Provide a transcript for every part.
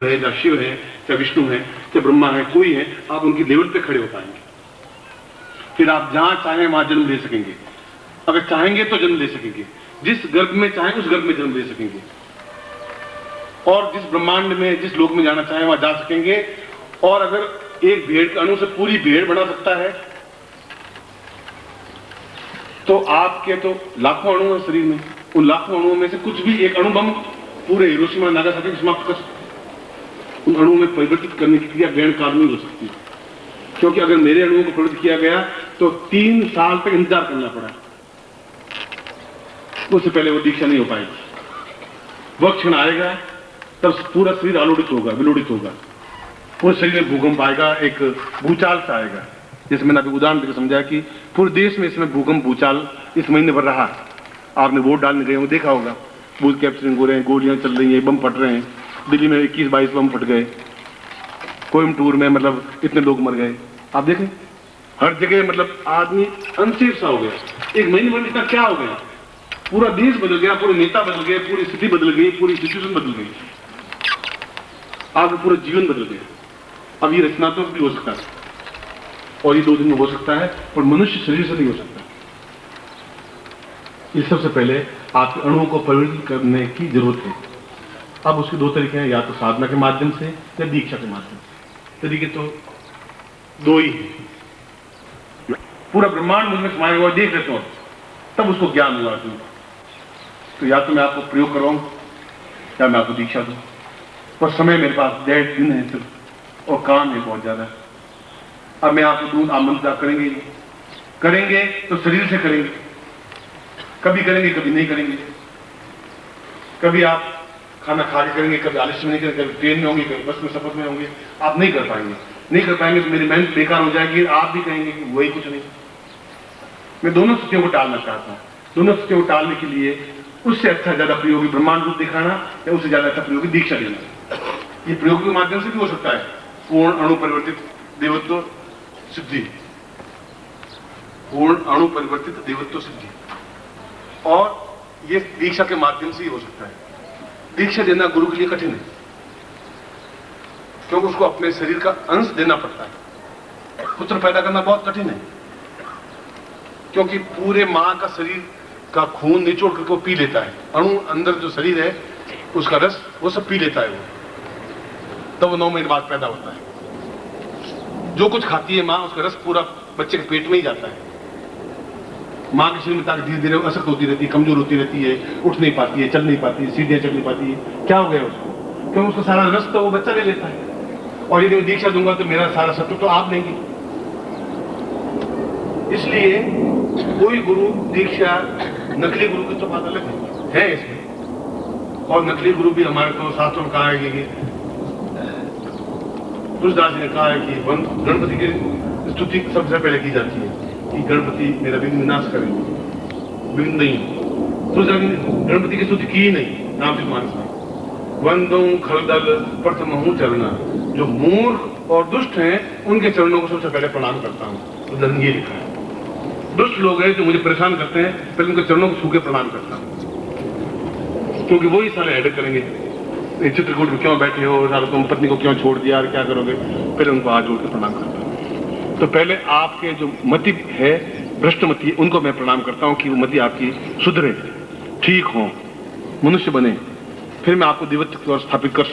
है, या शिव है, या विष्णु है, या ब्रह्मा है, कोई है, आप उनकी लेवल पे खड़े हो पाएंगे। फिर आप जहां चाहें वहां जन्म ले सकेंगे। अगर चाहेंगे तो जन्म ले सकेंगे, जिस गर्भ में चाहें उस गर्भ में जन्म ले सकेंगे, और जिस ब्रह्मांड में, जिस लोक में जाना चाहें वहां जा सकेंगे। और अगर एक भेड़ के अणु से पूरी भेड़ बना सकता है, तो आपके तो लाखों अणु है शरीर में, उन लाखों अणुओं में से कुछ भी एक अणु बम पूरे हिरोशिमा नागासाकी समाप्त कर सकते। उन अणुओं में परिवर्तित करने की क्रिया ग्रहण काल में हो सकती है, क्योंकि अगर मेरे अणुओं को परिवर्तित किया गया तो 3 साल तक इंतजार करना पड़ा, उससे पहले वो दीक्षा नहीं हो पाएगी। वह क्षण आएगा तब पूरा शरीर आलोड़ित होगा, विलोड़ित होगा, पूरे शरीर में भूकंप आएगा, एक भूचाल सा आएगा। जैसे मैंने अभी उदाहरण देकर समझाया कि पूरे देश में इसमें भूकंप भूचाल इस महीने भर रहा। आपने वोट डालने गए हो, देखा होगा, बूथ कैप्चरिंग हो रहे हैं, गोलियां चल रही हैं, बम फट रहे हैं। दिल्ली में 21-22 बम फट गए, कोयम्बटूर में मतलब इतने लोग मर गए। आप देखें हर जगह मतलब आदमी अनसेफ सा हो गया। एक महीने में इतना क्या हो गया, पूरा देश बदल गया, पूरे नेता बदल गए, पूरी स्थिति बदल गई, पूरी सिचुएशन बदल गई, आपका पूरा जीवन बदल गया। अब ये रचनात्मक भी हो सकता है, और ये 2 दिन में हो सकता है, और मनुष्य शरीर से नहीं हो सकता। ये सबसे पहले आपके अणुओं को परिवर्तित करने की जरूरत है। अब उसके 2 तरीके हैं, या तो साधना के माध्यम से या दीक्षा के माध्यम से। तरीके तो 2 ही हैं। पूरा ब्रह्मांड मुझ में समाया हुआ देख लेता हूं, तब उसको ज्ञान हुआ। तो या तो मैं आपको प्रयोग करवाऊं या मैं आपको दीक्षा दूं, पर समय मेरे पास 1.5 दिन है सिर्फ, और काम है बहुत ज्यादा। अब मैं आपको दूं, आप मंत्र करेंगे ही करेंगे, तो शरीर से करेंगे, कभी करेंगे कभी नहीं करेंगे। कभी आप खाना खा के करेंगे, कभी आलस्य में नहीं करेंगे, कभी ट्रेन में होंगे, कभी बस में सफर में होंगे। आप नहीं कर पाएंगे, नहीं कर पाएंगे तो मेरी मेहनत बेकार हो जाएगी, आप भी कहेंगे कि वही कुछ नहीं। मैं दोनों स्थितियों को टालना चाहता हूं। दोनों स्थितियों को टालने के लिए उससे अच्छा ज्यादा प्रयोगी ब्रह्मांड रूप दिखाना, या उससे ज्यादा अच्छा प्रयोगी दीक्षा देना। ये प्रयोग के माध्यम से भी हो सकता है। पूर्ण अणु परिवर्तित देवत्व सिद्धि, पूर्ण अणु परिवर्तित देवत्व सिद्धि, और ये दीक्षा के माध्यम से ही हो सकता है। दीक्षा देना गुरु के लिए कठिन है, क्योंकि उसको अपने शरीर का अंश देना पड़ता है। पुत्र पैदा करना बहुत कठिन है, क्योंकि पूरे मां का शरीर का खून निचोड़ करके वो पी लेता है। अणु अंदर जो शरीर है उसका रस वो सब पी लेता है वो, तब वो 9 महीने बाद पैदा होता है। जो कुछ खाती है मां, उसका रस पूरा बच्चे के पेट में ही जाता है। मां के शरीर में ताकत धीरे धीरे असक्त होती रहती है, कमजोर होती रहती है, उठ नहीं पाती है, चल नहीं पाती है, सीढ़ियां चढ़ नहीं पाती है। क्या हो गया उसको? क्योंकि उसका सारा रस तो वो बच्चा ले लेता है। और यदि मैं दीक्षा दूंगा तो मेरा सारा सत्व तो आप लेंगे। इसलिए कोई गुरु दीक्षा नकली गुरु की तो बात अलग है इसमें। और नकली गुरु भी हमारे तो शास्त्रों में कहा है कि तुलसीदास जी ने कहा है कि गणपति की स्तुति सबसे पहले की जाती है कि गणपति मेरा विघ्न विनाश करें, विघ्न नहीं। तुलसीदास ने गणपति की स्तुति की ही नहीं रामचरितमानस में। वंदो खलदल प्रथमहु चरण, जो मूर्ख और दुष्ट हैं उनके चरणों को सबसे पहले प्रणाम करता हूं। तो ये लिखा है, दुष्ट लोग हैं जो मुझे परेशान करते हैं, पहले उनके चरणों को छू के प्रणाम करता हूं, क्योंकि वो ही सारे हेडेक करेंगे। चित्रकूट में क्यों बैठे हो, सारा तुम पत्नी को क्यों छोड़ दिया, क्या करोगे? पहले उनको हाथ जोड़ के प्रणाम करता हूं। तो पहले आपके जो मति है, भ्रष्ट मति, उनको मैं प्रणाम करता हूं कि वो मति आपकी सुधरे, ठीक हो, मनुष्य बने, फिर मैं आपको देवत्व की ओर स्थापित कर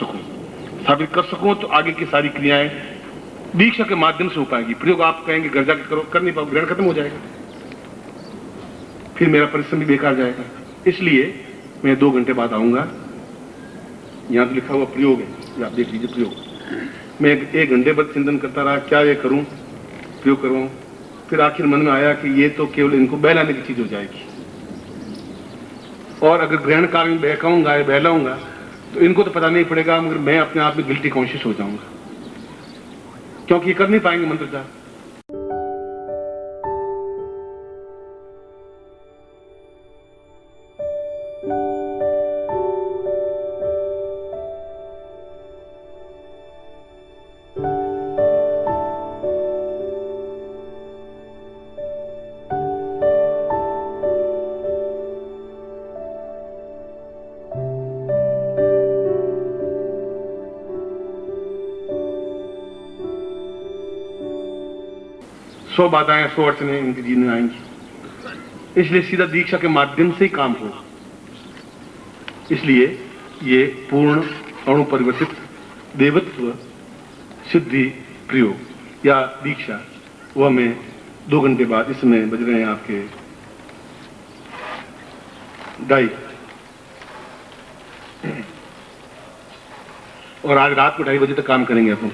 सकूं तो आगे की सारी क्रियाएं दीक्षा के माध्यम से हो पाएगी। प्रयोग आप कहेंगे घर जाकर करो, कर नहीं पाओ, ग्रहण खत्म हो जाएगा, फिर मेरा परिश्रम भी बेकार जाएगा। इसलिए मैं 2 घंटे बाद आऊंगा। यहां तो लिखा हुआ प्रयोग है, ये आप देख लीजिए प्रयोग। मैं 1 घंटे बाद चिंतन करता रहा, क्या ये करूं, प्रयोग करवाऊं। फिर आखिर मन में आया कि ये तो केवल इनको बहलाने की चीज हो जाएगी, और अगर ग्रहण काल में बहकाऊंगा या बहलाऊंगा तो इनको तो पता नहीं पड़ेगा, मगर मैं अपने आप में गिल्टी कॉन्शियस हो जाऊंगा, क्योंकि ये कर नहीं पाएंगे मंत्र जाप। 100 बाधाएं 100 अड़चने इनके जीवन में आएंगी। इसलिए सीधा दीक्षा के माध्यम से ही काम हो। इसलिए ये पूर्ण अणुपरिवर्तित देवत्व सिद्धि प्रयोग या दीक्षा वो हमें 2 घंटे बाद इस समय बज रहे हैं आपके 2:30 और आज रात को 2:30 बजे तक काम करेंगे अपन।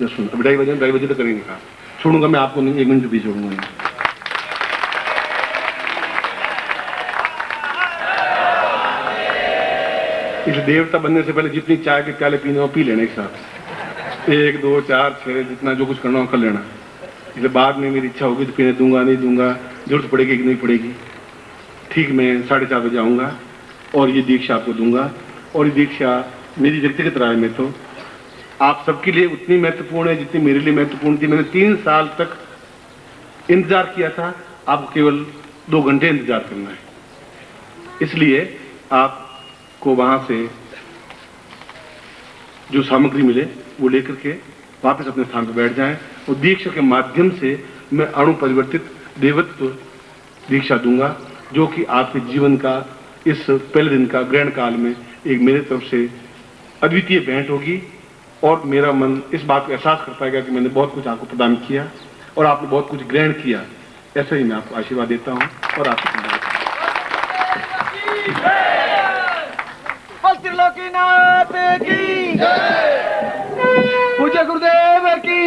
सुन अभी 2:30 बजे तक करेंगे काम। छोड़ूंगा मैं आपको नहीं, 1 मिनट भी छोड़ूंगा नहीं। इस देवता बनने से पहले जितनी चाय के प्याले पीने हो पी लेने एक साथ, 1 2 4 6 जितना जो कुछ करना हो कर लेना। इसलिए बाद में मेरी इच्छा होगी तो पीने दूंगा नहीं दूंगा, जरूरत पड़ेगी कि नहीं पड़ेगी। ठीक मैं 4:30 बजे आऊँगा और ये दीक्षा आपको दूंगा। और ये दीक्षा मेरी व्यक्तिगत राय में तो आप सबके लिए उतनी महत्वपूर्ण है जितनी मेरे लिए महत्वपूर्ण थी। मैंने 3 साल तक इंतजार किया था, आपको केवल 2 घंटे इंतजार करना है। इसलिए आपको वहां से जो सामग्री मिले वो लेकर के वापस अपने स्थान पर बैठ जाएं और दीक्षा के माध्यम से मैं अणु परिवर्तित देवत्व दीक्षा दूंगा, जो कि आपके जीवन का इस पहले दिन का ग्रहण काल में एक मेरे तरफ से अद्वितीय भेंट होगी। और मेरा मन इस बात को एहसास कर पाएगा कि मैंने बहुत कुछ आपको प्रदान किया और आपने बहुत कुछ ग्रहण किया। ऐसा ही मैं आपको आशीर्वाद देता हूँ और आपको पूज्य गुरुदेव की,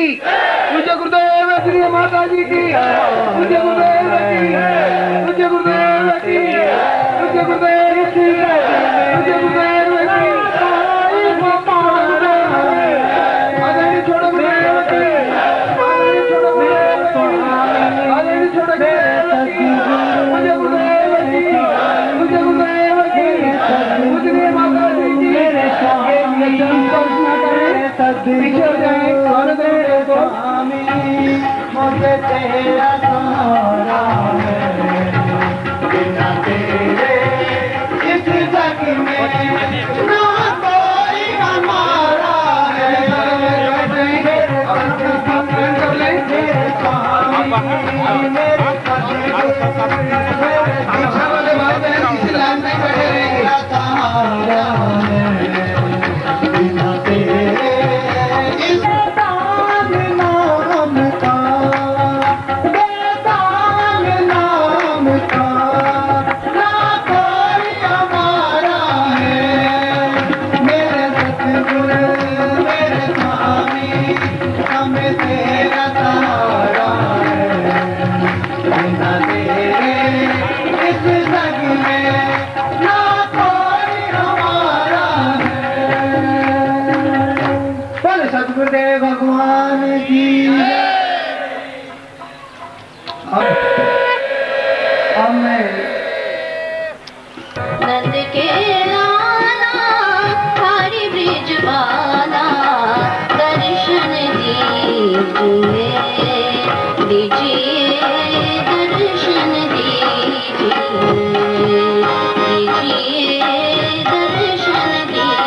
पूज्य गुरुदेव श्री माता जी की, पूज्य गुरुदेव की, पूज्य गुरुदेव की, पूज्य गुरुदेव की, पूज्य गुरुदेव की। आदरणीय छोड़ो गुरुदेव की, आदरणीय छोड़ो गुरुदेव की, आदरणीय छोड़ो गुरुदेव की, पूज्य गुरुदेव की, पूज्य गुरुदेव की, पूज्य माता जी की। पीछे हो जाए कर दे स्वामी, मुझे तेरा सहारा है, बिना तेरे इस जग में ना कोई हमारा है। सतगुरुदेव भगवान की। अब मैं नंद के लाला हरि ब्रिज वाला दर्शन दीजिए दीजिए दर्शन दीजिए दीजिए दर्शन दीजिए।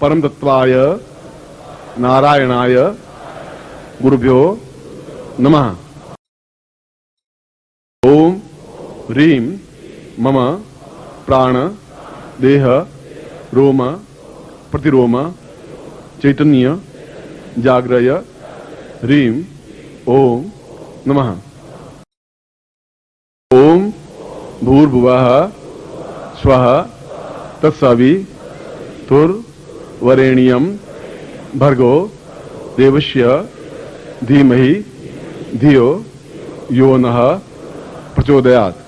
परम तत्वाय नारायणाय गुरुभ्यो नमः। ओम ह्रीं मम प्राण देह रोम प्रतिरोम चैतन्य जाग्रय ह्रीं ओम नमः। ओम भूर्भुवः स्वः तत्सवितुर्वरेण्यं भर्गो देवस्य धीमहि धियो यो नः प्रचोदयात्।